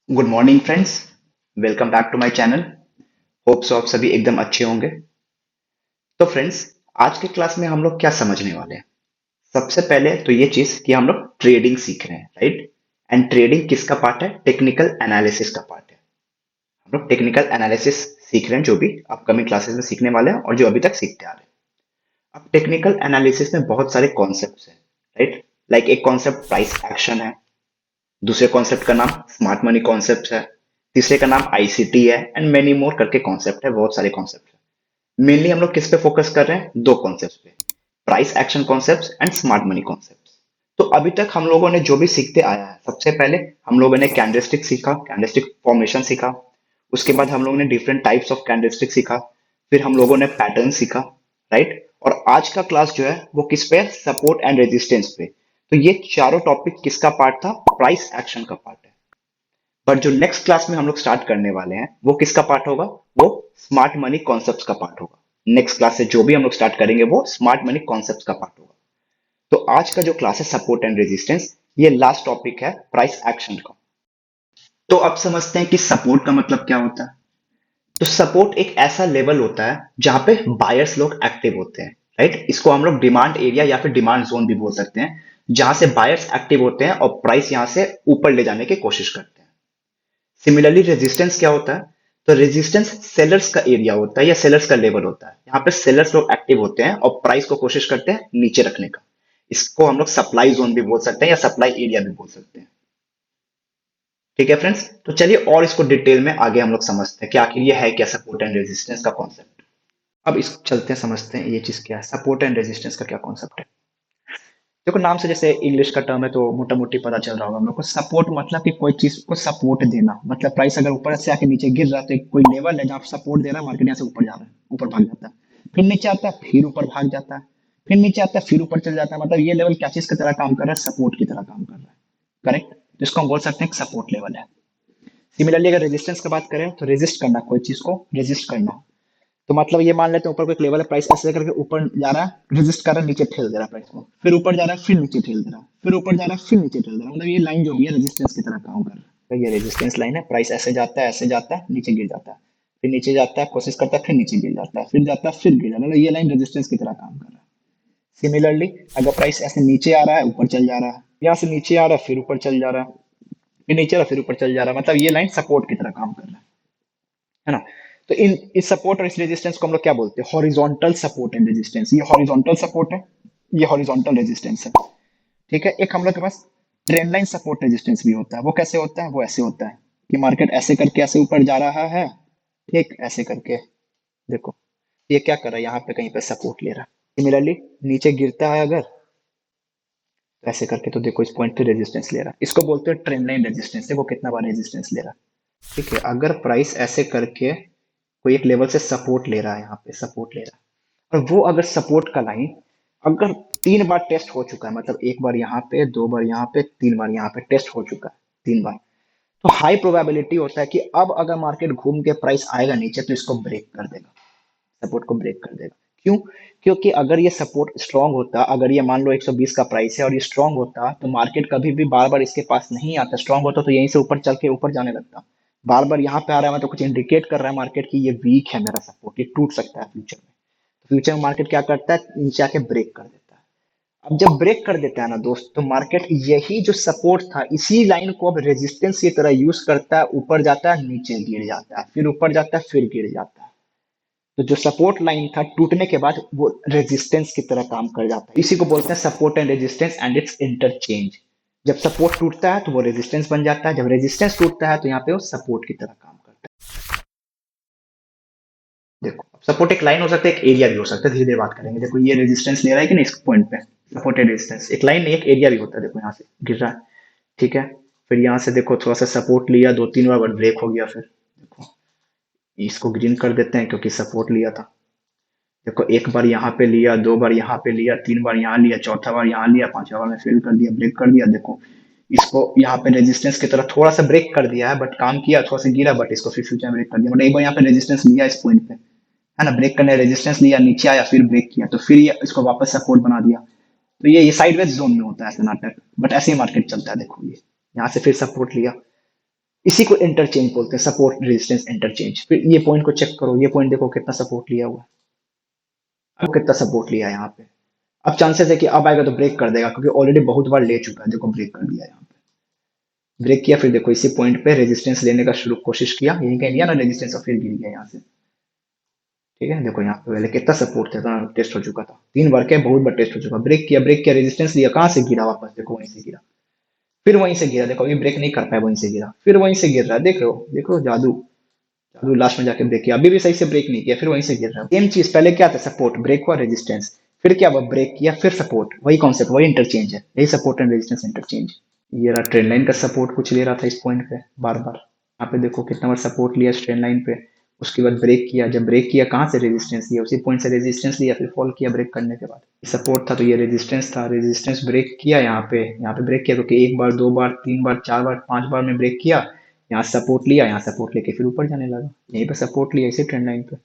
Good morning friends. Welcome back to my channel. Hope so आप सभी एकदम अच्छे होंगे। तो फ्रेंड्स, आज के क्लास में हम लोग क्या समझने वाले हैं। सबसे पहले तो ये चीज कि हम लोग ट्रेडिंग सीख रहे हैं, राइट। एंड ट्रेडिंग किसका पार्ट है? टेक्निकल एनालिसिस का पार्ट है। हम लोग टेक्निकल एनालिसिस सीख रहे हैं, जो भी अपकमिंग क्लासेस में सीखने वाले हैं और जो अभी तक सीखते आ रहे हैं। अब टेक्निकल एनालिसिस में बहुत सारे कॉन्सेप्ट्स हैं, राइट। लाइक एक कॉन्सेप्ट प्राइस एक्शन है, दूसरे कॉन्सेप्ट का नाम स्मार्ट मनी कॉन्सेप्ट है, तीसरे का नाम आईसीटी है, एंड मेनी मोर करके कॉन्सेप्ट है। बहुत सारे कॉन्सेप्ट है। मेनली हम लोग किस पे फोकस कर रहे हैं? दो कॉन्सेप्ट पे, price action concept and smart money concept. तो अभी तक हम लोगों ने जो भी सीखते आया है, सबसे पहले हम लोगों ने कैंडलस्टिक सीखा, कैंडलस्टिक फॉर्मेशन सीखा। उसके बाद हम लोगों ने डिफरेंट टाइप्स ऑफ कैंडलस्टिक सीखा। फिर हम लोगों ने पैटर्न सीखा, राइट। और आज का क्लास जो है वो किस पे है? सपोर्ट एंड रेजिस्टेंस पे। तो ये चारों टॉपिक किसका पार्ट था? प्राइस एक्शन का पार्ट है। बट जो नेक्स्ट क्लास में हम लोग स्टार्ट करने वाले हैं वो किसका पार्ट होगा? वो स्मार्ट मनी कॉन्सेप्ट्स का पार्ट होगा। नेक्स्ट क्लास से जो भी हम लोग स्टार्ट करेंगे वो स्मार्ट मनी कॉन्सेप्ट्स का पार्ट होगा। तो आज का जो क्लास है सपोर्ट एंड रेजिस्टेंस, ये लास्ट टॉपिक है प्राइस एक्शन का। तो अब समझते हैं कि सपोर्ट का मतलब क्या होता है। तो सपोर्ट एक ऐसा लेवल होता है जहां पे बायर्स लोग एक्टिव होते हैं, राइट। इसको हम लोग डिमांड एरिया या फिर डिमांड जोन भी बोल सकते हैं, जहां से बायर्स एक्टिव होते हैं और प्राइस यहां से ऊपर ले जाने की कोशिश करते हैं। सिमिलरली रेजिस्टेंस क्या होता है? तो रेजिस्टेंस सेलर्स का एरिया होता है या सेलर्स का लेवल होता है। यहाँ पे सेलर्स लोग एक्टिव होते हैं और प्राइस को कोशिश करते हैं नीचे रखने का। इसको हम लोग सप्लाई जोन भी बोल सकते हैं या सप्लाई एरिया भी बोल सकते हैं। ठीक है फ्रेंड्स, तो चलिए और इसको डिटेल में आगे हम लोग समझते हैं कि आखिर ये है क्या सपोर्ट एंड रेजिस्टेंस का कॉन्सेप्ट। अब इस चलते हैं, समझते हैं ये चीज क्या है, सपोर्ट एंड रेजिस्टेंस का क्या कॉन्सेप्ट है। देखो नाम से जैसे इंग्लिश का टर्म है तो मोटा मोटी पता चल रहा होगा हम लोग को। सपोर्ट मतलब कि कोई चीज को सपोर्ट देना, मतलब प्राइस अगर ऊपर से आके नीचे गिर रहा है तो एक कोई लेवल है जहाँ सपोर्ट दे रहा है, मार्केट यहाँ से ऊपर जा रहा है, ऊपर भाग जाता है, फिर नीचे आता है, फिर ऊपर भाग जाता है, फिर नीचे आता है, फिर ऊपर चल जाता है। मतलब ये लेवल क्या चीज की तरह काम कर रहा है? सपोर्ट की तरह काम कर रहा है, करेक्ट। तो इसको हम बोल सकते हैं सपोर्ट लेवल है। सिमिलरली अगर रेजिस्टेंस की बात करें तो रेजिस्ट करना, कोई चीज को रेजिस्ट करना। तो मतलब ये मान लेते हैं ऊपर कोई एक लेवल है, प्राइस ऐसे करके ऊपर जा रहा है, रेजिस्ट कर रहा है, नीचे ठेल दे रहा है प्राइस को, फिर ऊपर जा रहा है, फिर नीचे ठेल दे रहा है, फिर ऊपर जा रहा है, फिर नीचे ठेल दे रहा है। मतलब ये लाइन जो भी है रेजिस्टेंस की तरह काम कर रहा है। तो ये रेजिस्टेंस लाइन है, प्राइस ऐसे जाता है, नीचे गिर जाता है, फिर नीचे जाता है, कोशिश करता है, फिर नीचे गिर जाता है, फिर जाता है, फिर गिर जाता है। मतलब ये लाइन रेजिस्टेंस की तरह काम कर रहा है। सिमिलरली अगर प्राइस ऐसे नीचे आ रहा है, ऊपर चल जा रहा है, यहाँ से नीचे आ रहा है, फिर ऊपर चल जा रहा है, फिर नीचे आ रहा है, फिर ऊपर चल जा रहा है, मतलब ये लाइन सपोर्ट की तरह काम कर रहा है ना। तो इन इस सपोर्ट और इस रेजिस्टेंस को हम लोग क्या बोलते हैं? Horizontal support and resistance. ये हॉरिजॉन्टल सपोर्ट है, ये हॉरिजॉन्टल रेजिस्टेंस है। ठीक है। एक हम लोग के पास ट्रेंड लाइन सपोर्ट रेजिस्टेंस भी होता है। वो कैसे होता है? वो ऐसे होता है कि मार्केट ऐसे करके ऐसे ऊपर जा रहा है, ठीक ऐसे करके, देखो ये क्या कर रहा है, यहाँ पे कहीं पे सपोर्ट ले रहा है। सिमिलरली नीचे गिरता है अगर, तो ऐसे करके, तो देखो इस पॉइंट पे रेजिस्टेंस ले रहा है। इसको बोलते हैं ट्रेंड लाइन रेजिस्टेंस। देखो कितना बार रेजिस्टेंस ले रहा है। ठीक है। अगर प्राइस ऐसे करके कोई एक लेवल से सपोर्ट ले रहा है, यहाँ पे सपोर्ट ले रहा है, और वो अगर सपोर्ट का लाइन अगर 3 बार टेस्ट हो चुका है, मतलब एक बार यहाँ पे, 2 बार यहाँ पे, 3 बार यहाँ पे टेस्ट हो चुका है, 3 बार, तो हाई प्रोबेबिलिटी होता है कि अब अगर मार्केट घूम के प्राइस आएगा नीचे तो इसको ब्रेक कर देगा, सपोर्ट को ब्रेक कर देगा। क्यों? क्योंकि अगर ये सपोर्ट स्ट्रांग होता, अगर ये मान लो 120 का प्राइस है और ये स्ट्रांग होता, तो मार्केट कभी भी बार बार इसके पास नहीं आता। स्ट्रांग होता तो यहीं से ऊपर चल के ऊपर जाने लगता। बार बार यहाँ पे आ रहा है, मतलब कुछ इंडिकेट कर रहा है मार्केट की ये वीक है, मेरा सपोर्ट ये टूट सकता है फ्यूचर में। फ्यूचर में मार्केट क्या करता है? नीचे आके ब्रेक कर देता है। अब जब ब्रेक कर देता है ना दोस्त, तो मार्केट यही जो सपोर्ट था इसी लाइन को अब रेजिस्टेंस की तरह यूज करता है, ऊपर जाता है, नीचे गिर जाता है, फिर ऊपर जाता है, फिर गिर जाता है। तो जो सपोर्ट लाइन था टूटने के बाद वो रेजिस्टेंस की तरह काम कर जाता है। इसी को बोलते हैं support and resistance and it's interchange. जब सपोर्ट टूटता है तो वो रेजिस्टेंस बन जाता है, जब रेजिस्टेंस टूटता है तो यहाँ पे वो सपोर्ट की तरह काम करता है। देखो सपोर्ट एक लाइन हो सकता है, एक एरिया भी हो सकता है, धीरे धीरे बात करेंगे। देखो ये रेजिस्टेंस ले रहा है कि नहीं, इस पॉइंट पे सपोर्ट एंड रेजिस्टेंस एक लाइन नहीं, एक एरिया भी होता है। देखो यहाँ से गिर रहा है, ठीक है, फिर यहाँ से देखो थोड़ा सा सपोर्ट लिया, 2-3 बार ब्रेक हो गया, फिर देखो इसको ग्रीन कर देते हैं क्योंकि सपोर्ट लिया था। देखो एक बार यहाँ पे लिया, 2 बार यहाँ पे लिया, 3 बार यहाँ लिया, चौथा बार यहाँ लिया, पांचवा बार में फेल कर दिया, ब्रेक कर दिया। देखो इसको यहाँ पे रेजिस्टेंस की तरह थोड़ा सा ब्रेक कर दिया है, बट काम किया, थोड़ा सा गिरा, बट इसको फिर फ्यूचर ब्रेक कर दिया। मतलब एक बार यहाँ पे रेजिस्टेंस लिया इस पॉइंट पे, है ना, ब्रेक करने रेजिस्टेंस लिया, नीचे आया, फिर ब्रेक किया, तो फिर ये इसको वापस सपोर्ट बना दिया। तो ये साइडवेज जोन में होता है ऐसा नाटक, बट ऐसे ही मार्केट चलता है। देखो ये यहाँ से फिर सपोर्ट लिया, इसी को इंटरचेंज बोलते हैं, सपोर्ट रेजिस्टेंस इंटरचेंज। फिर ये पॉइंट को चेक करो, ये पॉइंट देखो कितना सपोर्ट लिया हुआ है, अब कितना सपोर्ट लिया है यहाँ पे। अब चांसेस है कि अब आएगा तो ब्रेक कर देगा, क्योंकि ऑलरेडी बहुत बार ले चुका है। देखो ब्रेक कर दिया यहाँ पे, ब्रेक किया, फिर देखो इसी पॉइंट पे रेजिस्टेंस लेने का शुरू कोशिश किया, यहीं कहीं लिया ना रेजिस्टेंस, और फिर गिर गया यहाँ से। ठीक है, देखो यहाँ पे पहले कितना सपोर्ट था, इतना टेस्ट हो चुका था, 3 बार क्या बहुत बार टेस्ट हो चुका। ब्रेक किया रेजिस्टेंस लिया, कहाँ से गिरा वापस, देखो वहीं से गिरा, फिर वहीं से गिरा। देखो अभी ब्रेक नहीं कर पाया, वहीं से गिरा, फिर वहीं से गिर रहा है। देख रहे हो जादू, जादू। लास्ट में जाके ब्रेक किया, अभी भी सही से ब्रेक नहीं किया, फिर वहीं से गिर रहा है। सेम चीज, पहले क्या था, सपोर्ट, ब्रेक हुआ, रेजिस्टेंस, फिर क्या हुआ, ब्रेक किया, फिर सपोर्ट, वही कॉन्सेप्ट, वही इंटरचेंज है, यही सपोर्ट एंड रेजिस्टेंस इंटरचेंज। ये रहा ट्रेंड लाइन का सपोर्ट, कुछ ले रहा था इस पॉइंट पे बार बार। यहाँ पे देखो कितना बार सपोर्ट लिया ट्रेंड लाइन पे, उसके बाद ब्रेक किया, जब ब्रेक किया कहाँ से, रेजिस्टेंस लिया, उसी पॉइंट से रेजिस्टेंस लिया, फिर फॉल किया ब्रेक करने के बाद। सपोर्ट था तो ये रेजिस्टेंस था, रेजिस्टेंस ब्रेक किया, यहाँ पे ब्रेक किया, क्योंकि 1 बार 2 बार 3 बार 4 बार 5 बार में ब्रेक किया, यहाँ सपोर्ट लिया, यहाँ सपोर्ट लेके फिर ऊपर जाने लगा, यहीं पे सपोर्ट लिया इसी ट्रेंड लाइन पे।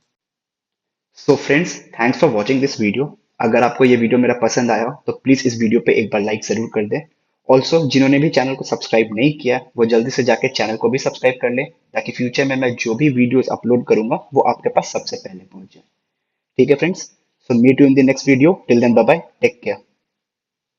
So friends, thanks for watching this video. अगर आपको ये वीडियो मेरा पसंद आया हो तो प्लीज इस वीडियो पे एक बार लाइक जरूर कर दें। ऑल्सो जिन्होंने भी चैनल को सब्सक्राइब नहीं किया वो जल्दी से जाके चैनल को भी सब्सक्राइब कर लें, ताकि फ्यूचर में मैं जो भी वीडियोस अपलोड करूंगा वो आपके पास सबसे पहले पहुंच जाए। ठीक है friends, so meet you in the next video, till then bye bye, take care.